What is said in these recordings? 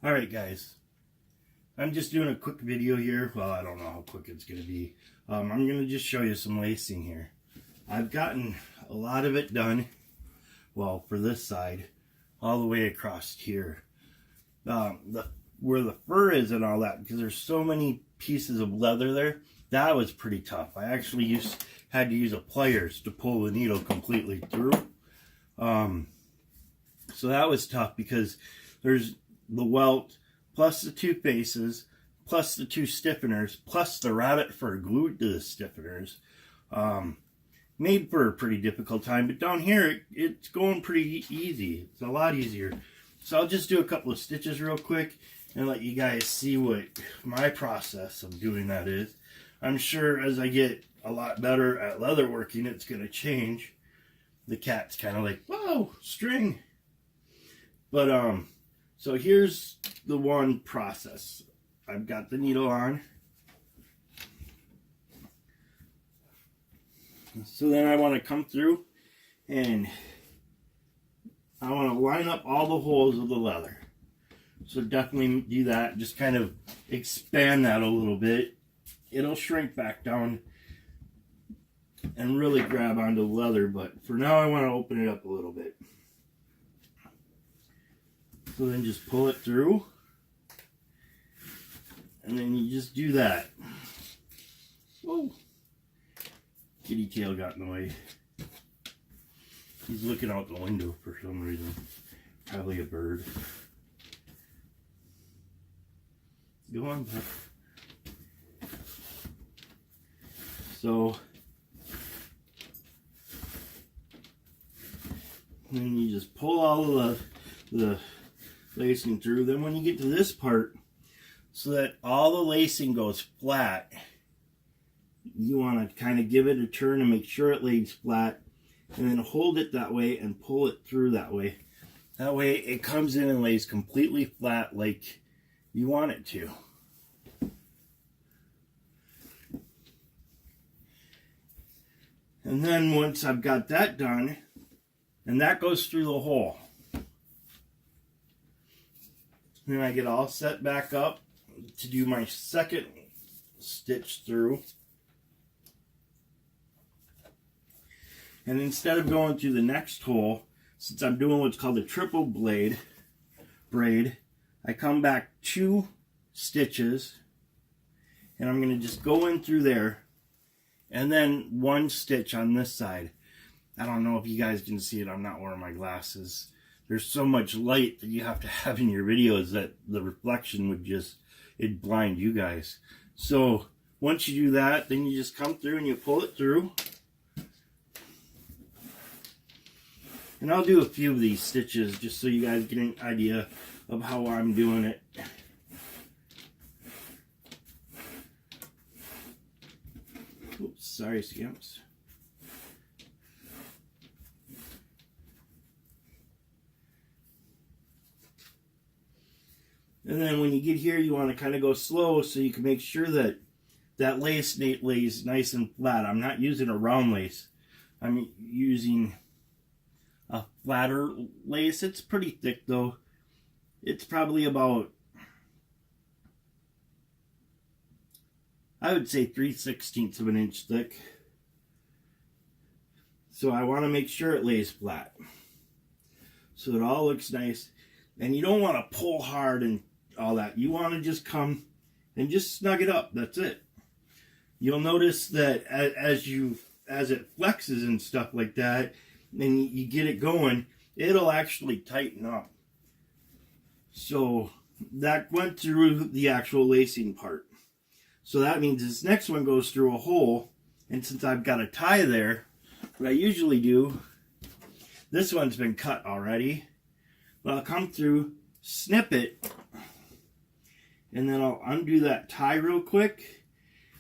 Alright guys, I'm just doing a quick video here. Well, I don't know how quick it's going to be. I'm going to just show you some lacing here. I've gotten a lot of it done, well, for this side, all the way across here. Where the fur is and all that, because there's so many pieces of leather there, that was pretty tough. I actually had to use a pliers to pull the needle completely through. So that was tough because there's the welt, plus the two faces, plus the two stiffeners, plus the rabbit fur glued to the stiffeners. Made for a pretty difficult time, but down here it's going pretty easy. It's a lot easier. So I'll just do a couple of stitches real quick and let you guys see what my process of doing that is. I'm sure as I get a lot better at leatherworking, it's going to change. The cat's kind of like, whoa, string. But so here's the one process. I've got the needle on. So then I want to come through and I want to line up all the holes of the leather. So definitely do that. Just kind of expand that a little bit. It'll shrink back down and really grab onto the leather. But for now I want to open it up a little bit. So then just pull it through. And then you just do that. Whoa. Kitty tail got in the way. He's looking out the window for some reason. Probably a bird. Go on, bud. So then you just pull all of the lacing through. Then when you get to this part, so that all the lacing goes flat, you want to kind of give it a turn and make sure it lays flat, and then hold it that way and pull it through that way. That way it comes in and lays completely flat like you want it to. And then once I've got that done, and that goes through the hole, then I get all set back up to do my second stitch through. And instead of going through the next hole, since I'm doing what's called a triple braid, I come back 2 stitches and I'm going to just go in through there and then 1 stitch on this side. I don't know if you guys can see it. I'm not wearing my glasses. There's so much light that you have to have in your videos that the reflection would just, it'd blind you guys. So once you do that, then you just come through and you pull it through. And I'll do a few of these stitches just so you guys get an idea of how I'm doing it. Oops, sorry, scamps. And then when you get here, you want to kind of go slow so you can make sure that that lace lays nice and flat. I'm not using a round lace. I'm using a flatter lace. It's pretty thick though. It's probably about, I would say 3/16 of an inch thick. So I want to make sure it lays flat, so it all looks nice. And you don't want to pull hard and all that. You want to just come and just snug it up. That's it. You'll notice that as it flexes and stuff like that, and you get it going, it'll actually tighten up. So that went through the actual lacing part. So that means this next one goes through a hole, and since I've got a tie there, what I usually do, this one's been cut already, but I'll come through, snip it, and then I'll undo that tie real quick,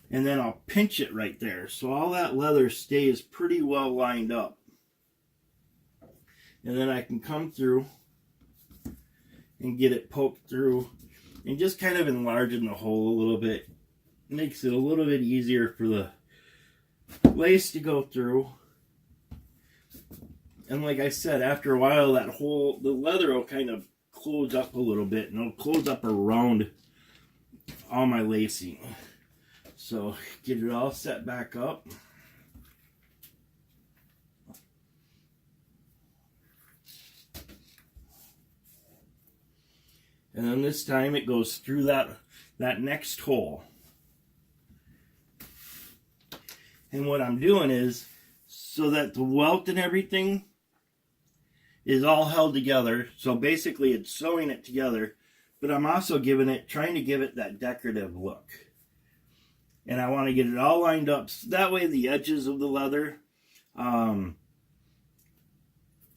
and then I'll pinch it right there. So all that leather stays pretty well lined up. And then I can come through and get it poked through and just kind of enlarging the hole a little bit. Makes it a little bit easier for the lace to go through. And like I said, after a while, the leather will kind of close up a little bit, and it'll close up around all my lacing. So get it all set back up. And then this time it goes through that next hole. And what I'm doing is, so that the welt and everything is all held together. So basically it's sewing it together, but I'm also trying to give it that decorative look. And I want to get it all lined up, so that way the edges of the leather,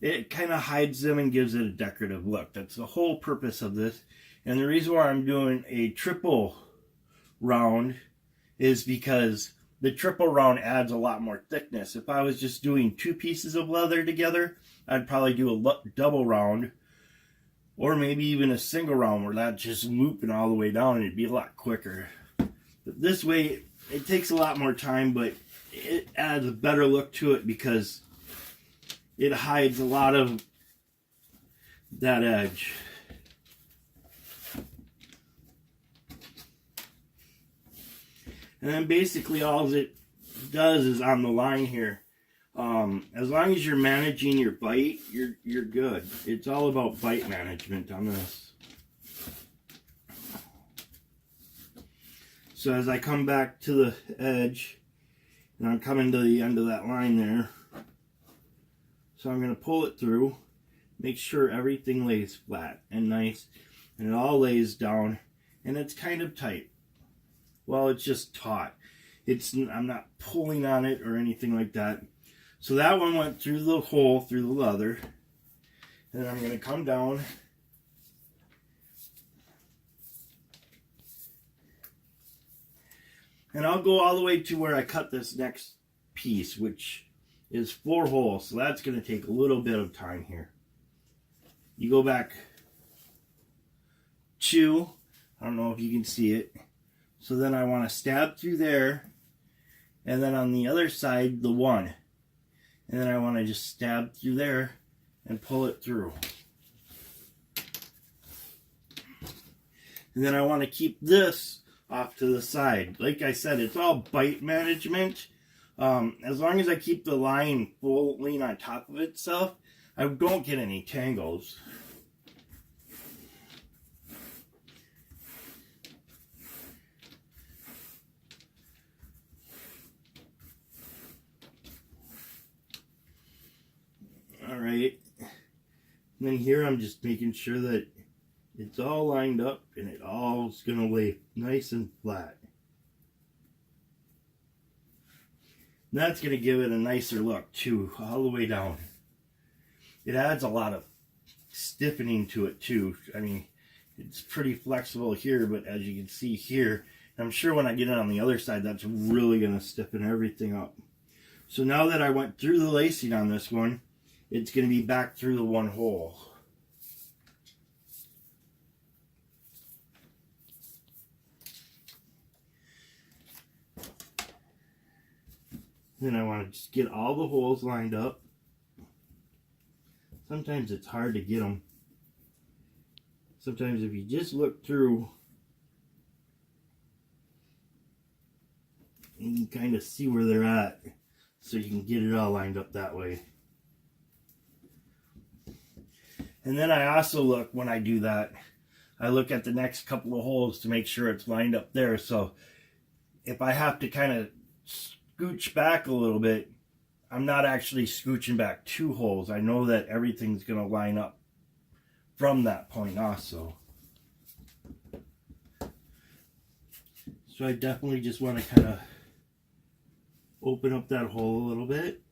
it kind of hides them and gives it a decorative look. That's the whole purpose of this. And the reason why I'm doing a triple round is because the triple round adds a lot more thickness. If I was just doing 2 pieces of leather together, I'd probably do a double round, or maybe even a single round where that's just looping all the way down, and it'd be a lot quicker. But this way, it takes a lot more time, but it adds a better look to it because it hides a lot of that edge. And then basically all it does is on the line here, as long as you're managing your bite, you're good. It's all about bite management on this. So as I come back to the edge, and I'm coming to the end of that line there, so I'm going to pull it through, make sure everything lays flat and nice, and it all lays down, and it's kind of tight. Well, it's just taut. I'm not pulling on it or anything like that. So that one went through the hole, through the leather. And then I'm going to come down. And I'll go all the way to where I cut this next piece, which is 4 holes. So that's going to take a little bit of time here. You go back 2. I don't know if you can see it. So then I want to stab through there, and then on the other side, the 1. And then I want to just stab through there and pull it through. And then I want to keep this off to the side. Like I said, it's all bite management. As long as I keep the line fully on top of itself, I don't get any tangles. Alright, and then here I'm just making sure that it's all lined up and it all's going to lay nice and flat. And that's going to give it a nicer look too, all the way down. It adds a lot of stiffening to it too. I mean, it's pretty flexible here, but as you can see here, I'm sure when I get it on the other side, that's really going to stiffen everything up. So now that I went through the lacing on this one, it's going to be back through the 1 hole. Then I want to just get all the holes lined up. Sometimes it's hard to get them. Sometimes if you just look through, you can kind of see where they're at, so you can get it all lined up that way. And then I also look, when I do that, I look at the next couple of holes to make sure it's lined up there. So if I have to kind of scooch back a little bit, I'm not actually scooching back 2 holes. I know that everything's going to line up from that point also. So I definitely just want to kind of open up that hole a little bit.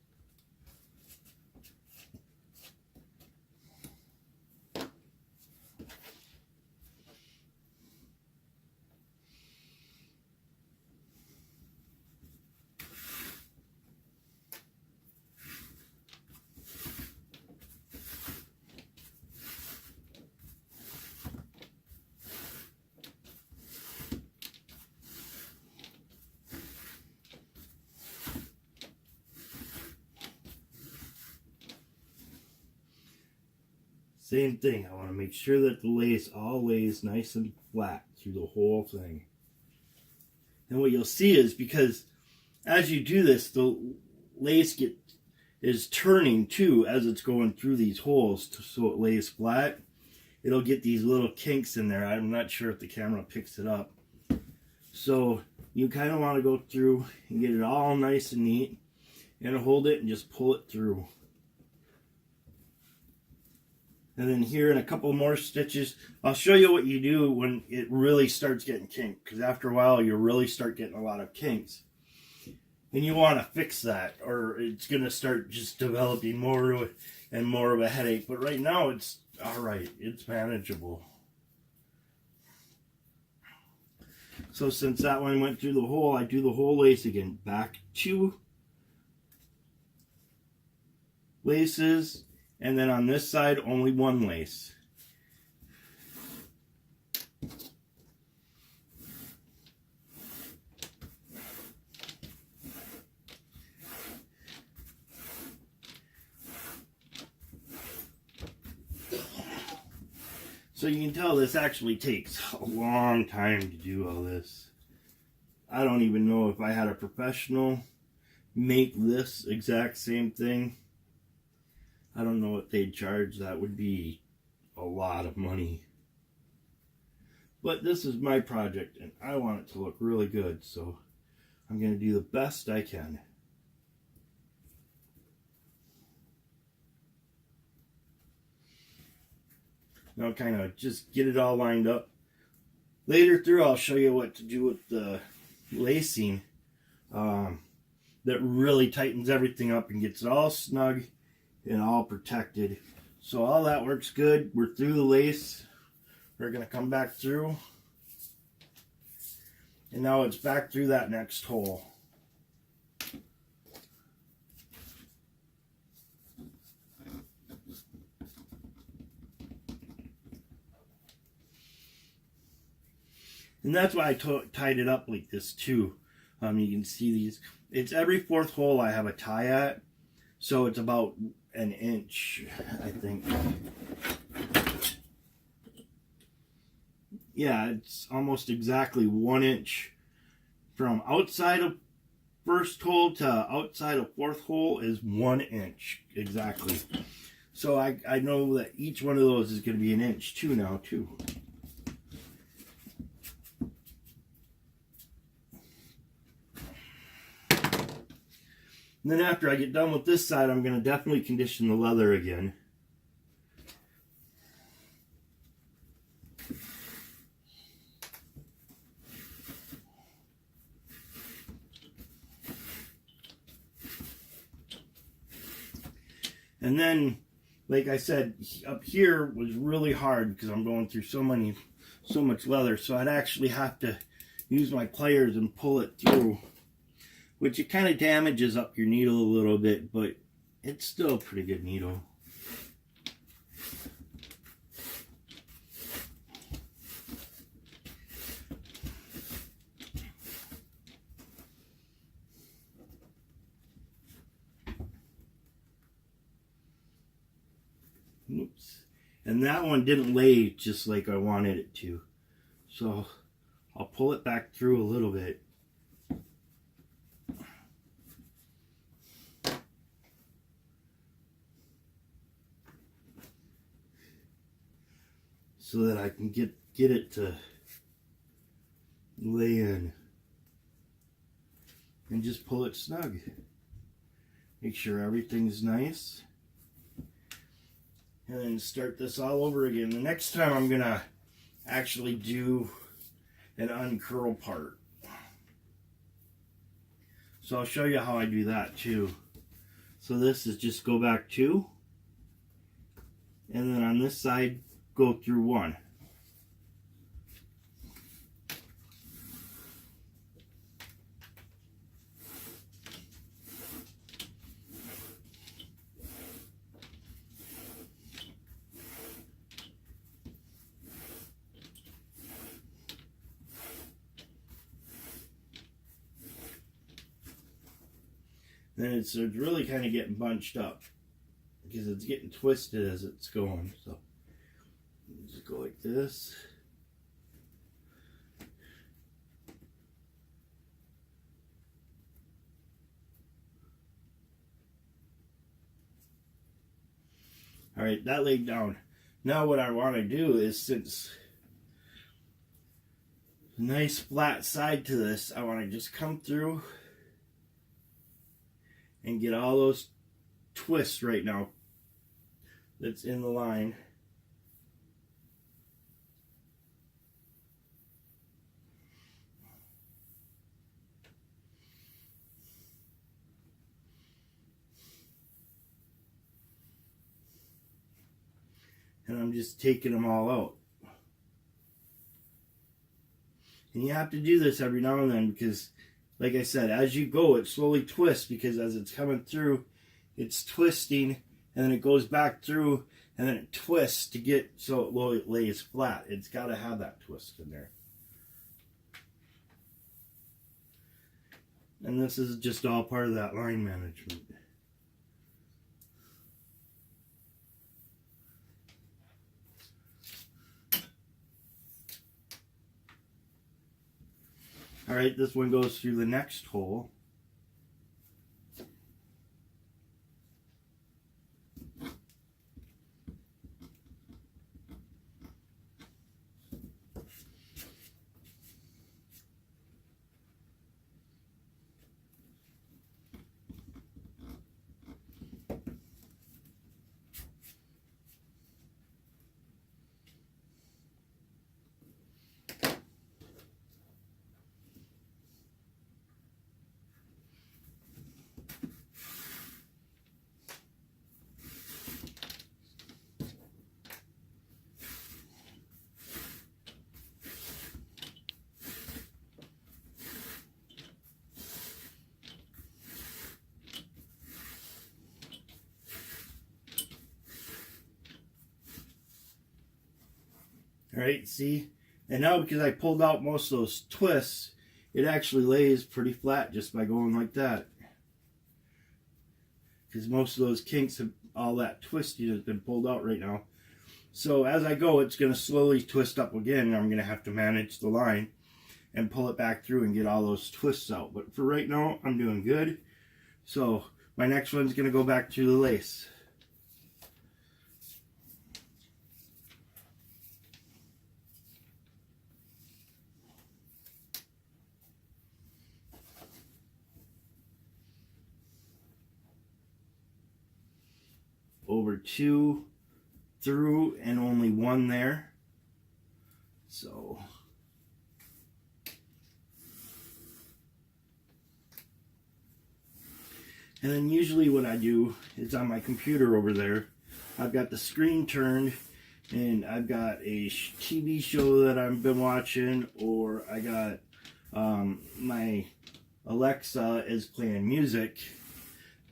Same thing. I want to make sure that the lace all lays nice and flat through the whole thing. And what you'll see is, because as you do this, the lace is turning too as it's going through these holes so it lays flat. It'll get these little kinks in there. I'm not sure if the camera picks it up. So you kind of want to go through and get it all nice and neat and hold it and just pull it through. And then here in a couple more stitches, I'll show you what you do when it really starts getting kinked, because after a while you really start getting a lot of kinks. And you want to fix that, or it's going to start just developing more and more of a headache. But right now it's alright, it's manageable. So since that one went through the hole, I do the whole lace again. Back 2 laces, and then on this side only 1 lace. So you can tell this actually takes a long time to do all this. I don't even know if I had a professional make this exact same thing. I don't know what they'd charge. That would be a lot of money. But this is my project and I want it to look really good, so I'm going to do the best I can. Now kind of just get it all lined up. Later through I'll show you what to do with the lacing that really tightens everything up and gets it all snug and all protected. So all that works good. We're through the lace. We're going to come back through. And now it's back through that next hole. And that's why I tied it up like this too. You can see these. It's every 4th hole I have a tie at. So it's about an inch, I think. Yeah, it's almost exactly 1 inch. From outside of 1st hole to outside of 4th hole is 1 inch, exactly. So I know that each one of those is going to be an inch too now too. And then after I get done with this side, I'm going to definitely condition the leather again. And then, like I said, up here was really hard because I'm going through so much leather. So I'd actually have to use my pliers and pull it through. Which it kind of damages up your needle a little bit, but it's still a pretty good needle. Oops. And that one didn't lay just like I wanted it to. So I'll pull it back through a little bit. So that I can get it to lay in. And just pull it snug. Make sure everything's nice. And then start this all over again. The next time I'm going to actually do an uncurl part. So I'll show you how I do that too. So this is just go back 2. And then on this side, go through 1. Then it's really kind of getting bunched up because it's getting twisted as it's going. So go like this. All right, that laid down. Now what I want to do is, since nice flat side to this, I want to just come through and get all those twists right now that's in the line. And I'm just taking them all out. And you have to do this every now and then because, like I said, as you go, it slowly twists because as it's coming through, it's twisting and then it goes back through and then it twists to get so it lays flat. It's got to have that twist in there. And this is just all part of that line management. All right, this one goes through the next hole. All right, see? And now because I pulled out most of those twists, it actually lays pretty flat just by going like that. Because most of those kinks, all that twisting has been pulled out right now. So as I go, it's going to slowly twist up again. And I'm going to have to manage the line and pull it back through and get all those twists out. But for right now, I'm doing good. So my next one's going to go back to the lace. Over 2 through and only 1 there. So and then usually what I do is on my computer over there, I've got the screen turned and I've got a TV show that I've been watching, or I got my Alexa is playing music,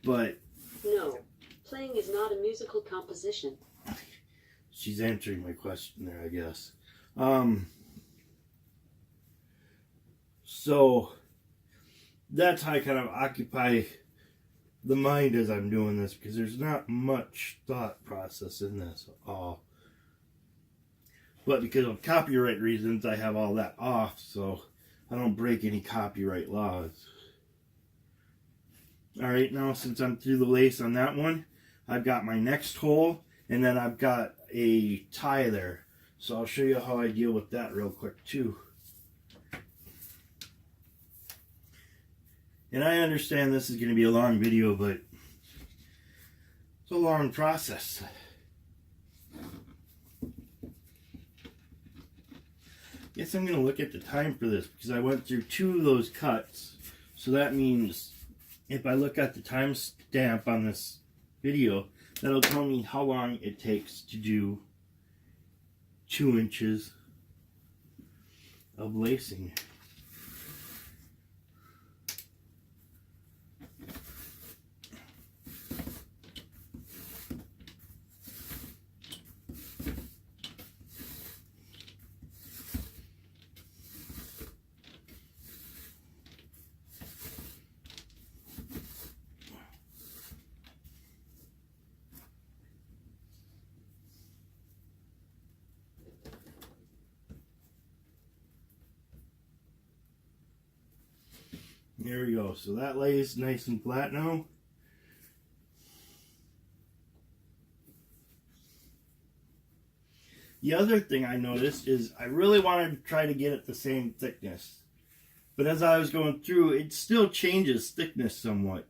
but no. Playing is not a musical composition. She's answering my question there, I guess. So that's how I kind of occupy the mind as I'm doing this, because there's not much thought process in this at all. But because of copyright reasons, I have all that off, so I don't break any copyright laws. Alright, now since I'm through the lace on that one, I've got my next hole, and then I've got a tie there. So I'll show you how I deal with that real quick too. And I understand this is going to be a long video, but it's a long process. Guess I'm going to look at the time for this, because I went through 2 of those cuts. So that means if I look at the time stamp on this video, that'll tell me how long it takes to do 2 inches of lacing. There we go. So that lays nice and flat now. The other thing I noticed is I really wanted to try to get it the same thickness. But as I was going through, it still changes thickness somewhat.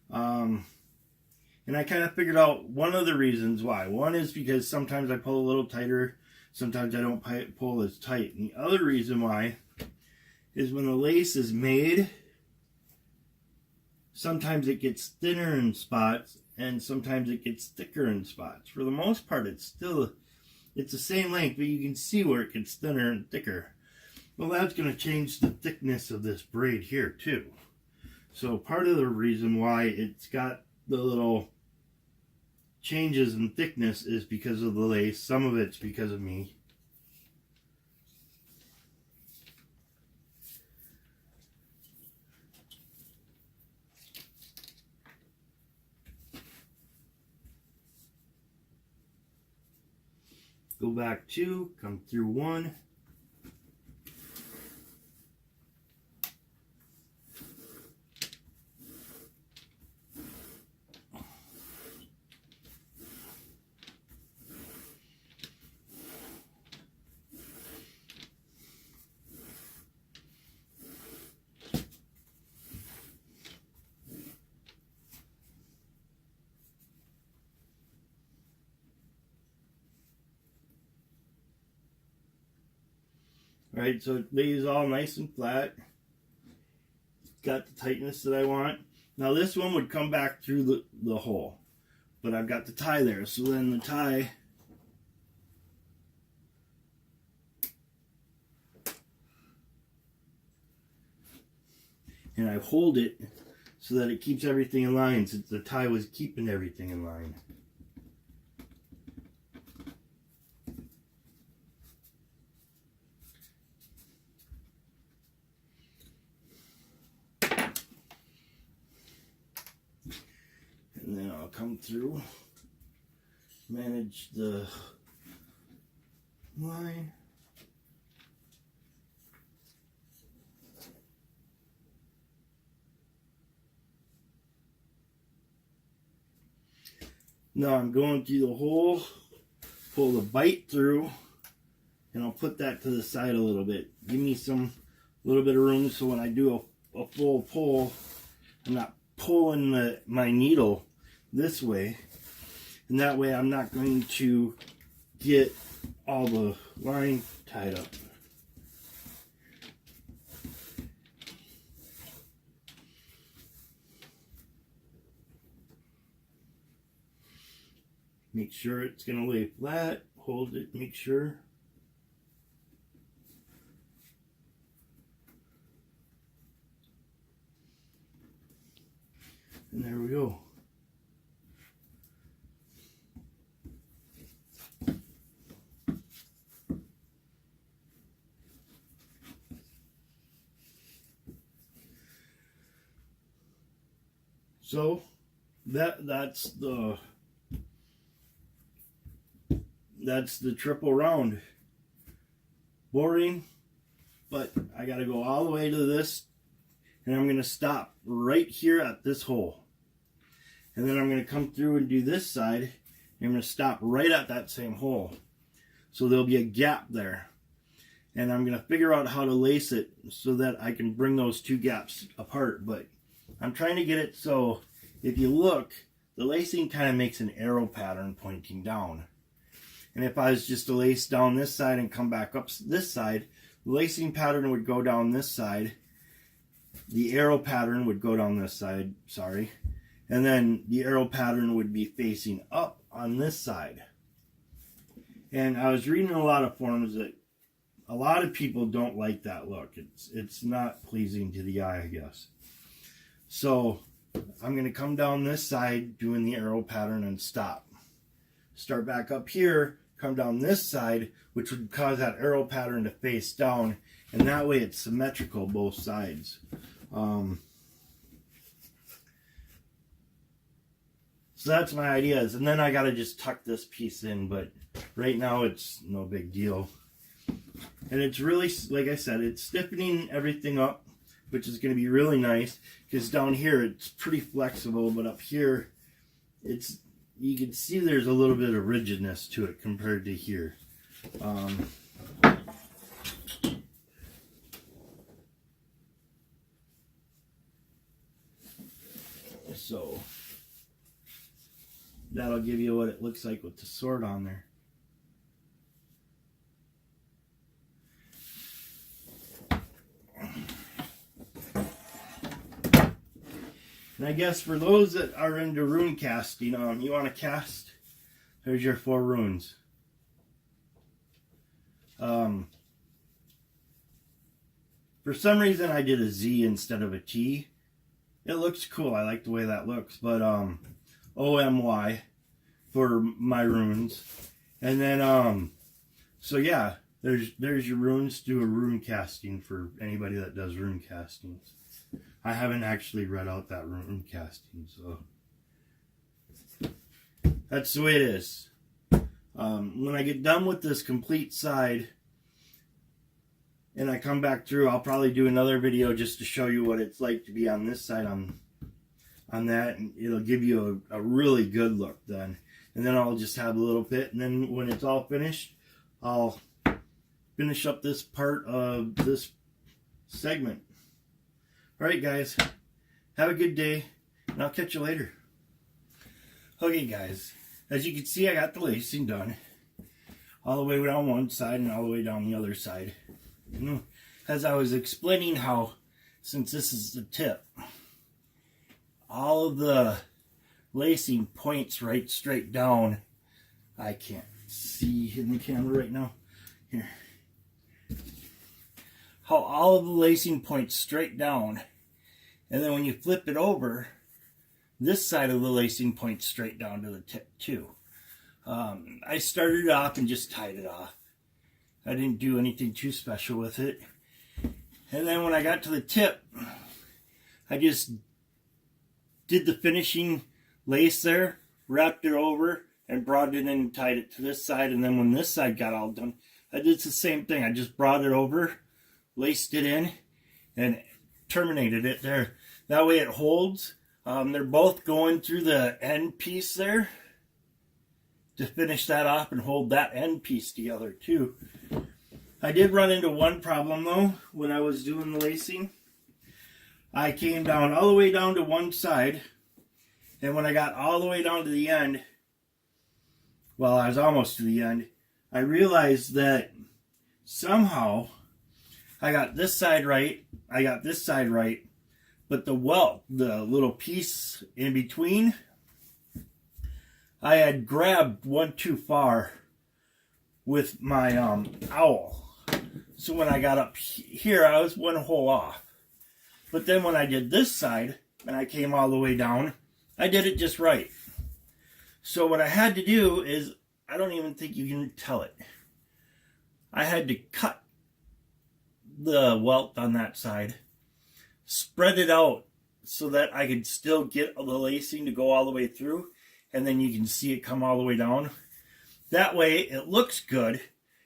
And I kind of figured out one of the reasons why. One is because sometimes I pull a little tighter, sometimes I don't pull as tight. And the other reason why is when the lace is made, sometimes it gets thinner in spots and sometimes it gets thicker in spots. For the most part, it's the same length, but you can see where it gets thinner and thicker. Well, that's going to change the thickness of this braid here too. So part of the reason why it's got the little changes in thickness is because of the lace. Some of it's because of me. Go back 2, come through 1. Alright, so it lays all nice and flat. Got the tightness that I want. Now this one would come back through the hole. But I've got the tie there. So then the tie... and I hold it so that it keeps everything in line, since the tie was keeping everything in line. And then I'll come through, manage the line. Now I'm going through the hole, pull the bite through, and I'll put that to the side a little bit. Give me some little bit of room so when I do a full pull, I'm not pulling my needle this way, and that way I'm not going to get all the line tied up. Make sure it's going to lay flat, hold it, make sure. And there we go. So that's the triple round. Boring, but I got to go all the way to this, and I'm going to stop right here at this hole. And then I'm going to come through and do this side, and I'm going to stop right at that same hole. So there'll be a gap there. And I'm going to figure out how to lace it so that I can bring those two gaps apart. But I'm trying to get it so if you look, the lacing kind of makes an arrow pattern pointing down. And if I was just to lace down this side and come back up this side, the lacing pattern would go down this side. The arrow pattern would go down this side, sorry. And then the arrow pattern would be facing up on this side. And I was reading a lot of forums that a lot of people don't like that look. It's not pleasing to the eye, I guess. So I'm going to come down this side doing the arrow pattern and stop. Start back up here, come down this side, which would cause that arrow pattern to face down, and that way it's symmetrical both sides. So that's my ideas, and then I got to just tuck this piece in, but right now it's no big deal. And it's really, like I said, it's stiffening everything up which is going to be really nice because down here it's pretty flexible, but up here it's, you can see there's a little bit of rigidness to it compared to here. So that'll give you what it looks like with the sword on there. And I guess for those that are into rune casting, you want to cast, there's your 4 runes. For some reason I did a Z instead of a T. It looks cool. I like the way that looks. But OMY for my runes. And then so yeah, there's your runes. Do a rune casting for anybody that does rune castings. I haven't actually read out that rune casting, so that's the way it is. When I get done with this complete side and I come back through, I'll probably do another video just to show you what it's like to be on this side on that, and it'll give you a really good look then. And then I'll just have a little bit, and then when it's all finished, I'll finish up this part of this segment. Alright guys, have a good day, and I'll catch you later. Okay guys, as you can see I got the lacing done. All the way down one side and all the way down the other side. As I was explaining how, since this is the tip, all of the lacing points right straight down. I can't see in the camera right now. Here. How all of the lacing points straight down, and then when you flip it over, this side of the lacing points straight down to the tip too. I started it off and just tied it off. I didn't do anything too special with it. And then when I got to the tip, I just did the finishing lace there, wrapped it over, and brought it in and tied it to this side. And then when this side got all done, I did the same thing. I just brought it over, laced it in, and terminated it there. That way it holds. They're both going through the end piece there to finish that off and hold that end piece together too. I did run into one problem though when I was doing the lacing. I came down all the way down to one side, and when I got all the way down to the end, well, I was almost to the end, I realized that somehow I got this side right, I got this side right, but the welt, the little piece in between, I had grabbed one too far with my owl. So when I got up here, I was one hole off. But then when I did this side, and I came all the way down, I did it just right. So what I had to do is, I don't even think you can tell it. I had to cut the welt on that side, spread it out so that I could still get the lacing to go all the way through, and then you can see it come all the way down. That way it looks good.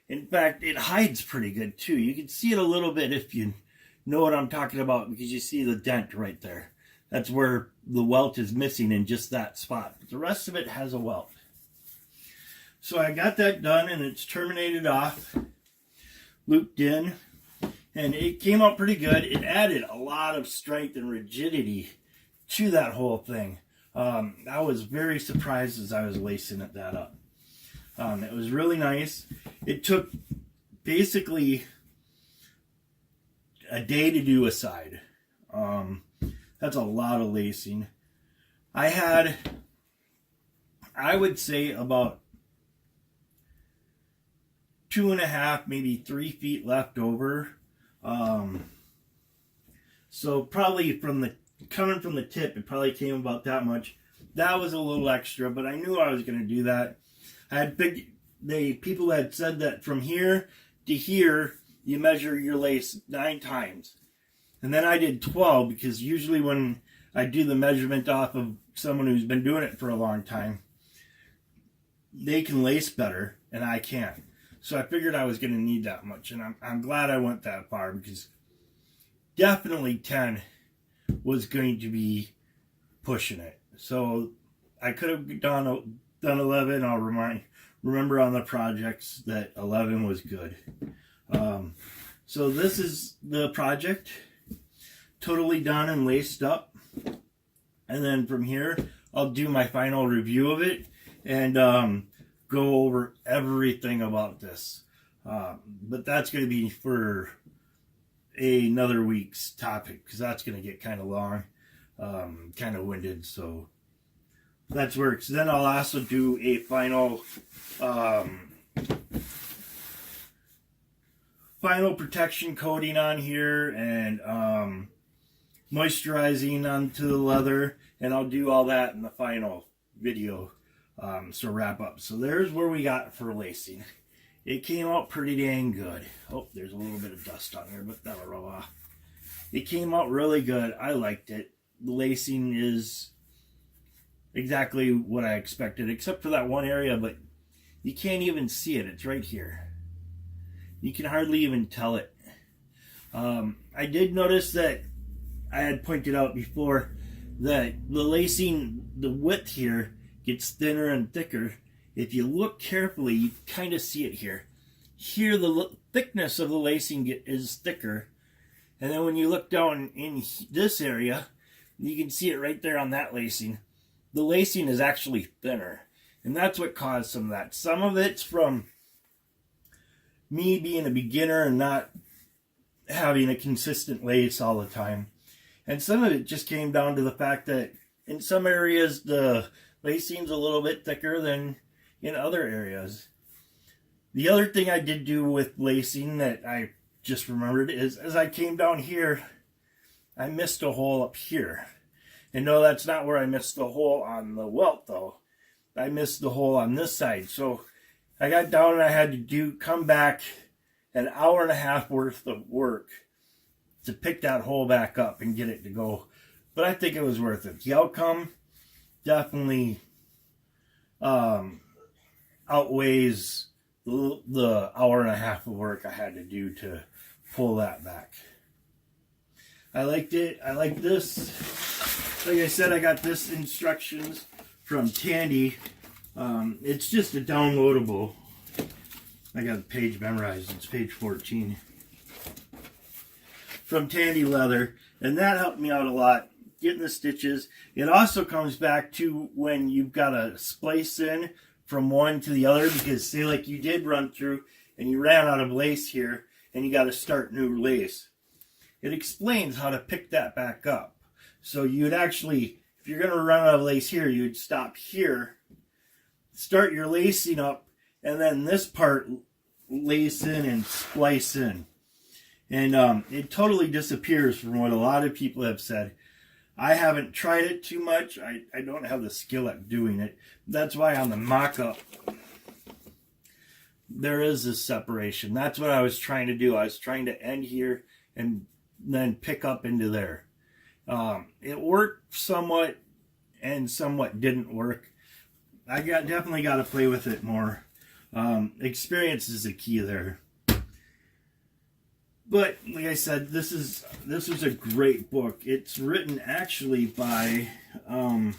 In fact, it hides pretty good too. You can see it a little bit if you know what I'm talking about, because you see the dent right there. That's where the welt is missing, in just that spot. But the rest of it has a welt. So I got that done, and it's terminated off, looped in, and it came out pretty good. It added a lot of strength and rigidity to that whole thing. I was very surprised as I was lacing that up. It was really nice. It took basically a day to do a side. That's a lot of lacing. I had, I would say, about 2.5, maybe 3 feet left over. So probably coming from the tip, it probably came about that much. That was a little extra, but I knew I was going to do that. I had people had said that from here to here, you measure your lace 9 times. And then I did 12, because usually when I do the measurement off of someone who's been doing it for a long time, they can lace better, and I can't. So I figured I was going to need that much, and I'm glad I went that far, because definitely 10 was going to be pushing it. So I could have done 11. I'll remember on the projects that 11 was good. So this is the project, totally done and laced up. And then from here, I'll do my final review of it and go over everything about this. But that's going to be for another week's topic, because that's going to get kind of long, kind of winded. So that's works. Then I'll also do a final protection coating on here and moisturizing onto the leather, and I'll do all that in the final video. So wrap up. So there's where we got for lacing. It came out pretty dang good. Oh, there's a little bit of dust on there, but that'll roll off. It came out really good. I liked it. The lacing is exactly what I expected, except for that one area, but you can't even see it. It's right here. You can hardly even tell it. I did notice that I had pointed out before that the lacing, the width here gets thinner and thicker. If you look carefully, you kind of see it here. Here, the thickness of the lacing is thicker. And then when you look down in this area, you can see it right there on that lacing. The lacing is actually thinner. And that's what caused some of that. Some of it's from me being a beginner and not having a consistent lace all the time. And some of it just came down to the fact that in some areas the lacing's a little bit thicker than in other areas. The other thing I did do with lacing that I just remembered is, as I came down here, I missed a hole up here. And no, that's not where I missed the hole on the welt though. I missed the hole on this side. So I got down and I had to come back an hour and a half worth of work to pick that hole back up and get it to go. But I think it was worth it. The outcome definitely outweighs the hour and a half of work I had to do to pull that back. I liked it. I like this. Like I said, I got this instructions from Tandy. It's just a downloadable. I got the page memorized. It's page 14. From Tandy Leather. And that helped me out a lot, getting the stitches. It also comes back to when you've got to splice in from one to the other, because say like you did run through and you ran out of lace here and you got to start new lace. It explains how to pick that back up. So you'd actually, if you're going to run out of lace here, you'd stop here, start your lacing up, and then this part lace in and splice in. And it totally disappears from what a lot of people have said. I haven't tried it too much. I don't have the skill at doing it. That's why on the mock-up, there is this separation. That's what I was trying to do. I was trying to end here and then pick up into there. It worked somewhat and somewhat didn't work. I definitely got to play with it more. Experience is the key there. But like I said, this was a great book. It's written actually by Al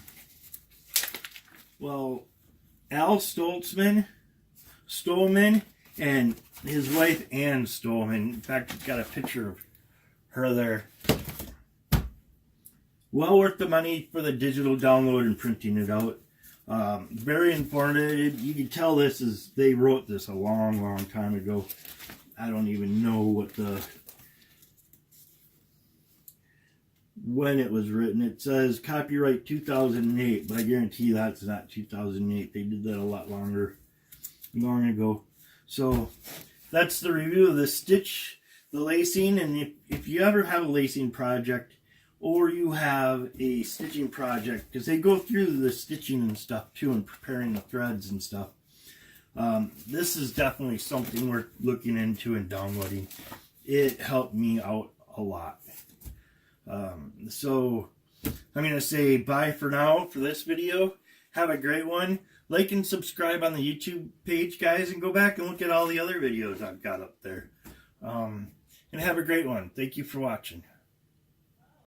Stolman and his wife Ann Stolman. In fact, I've got a picture of her there. Well worth the money for the digital download and printing it out. Very informative. You can tell they wrote this a long time ago. I don't even know when it was written. It says copyright 2008, but I guarantee that's not 2008. They did that a lot long ago. So that's the review of the stitch, the lacing, and if you ever have a lacing project or you have a stitching project, because they go through the stitching and stuff too and preparing the threads and stuff. This is definitely something worth looking into and downloading. It helped me out a lot. So I'm going to say bye for now for this video. Have a great one. Like and subscribe on the YouTube page, guys, and go back and look at all the other videos I've got up there. And have a great one. Thank you for watching.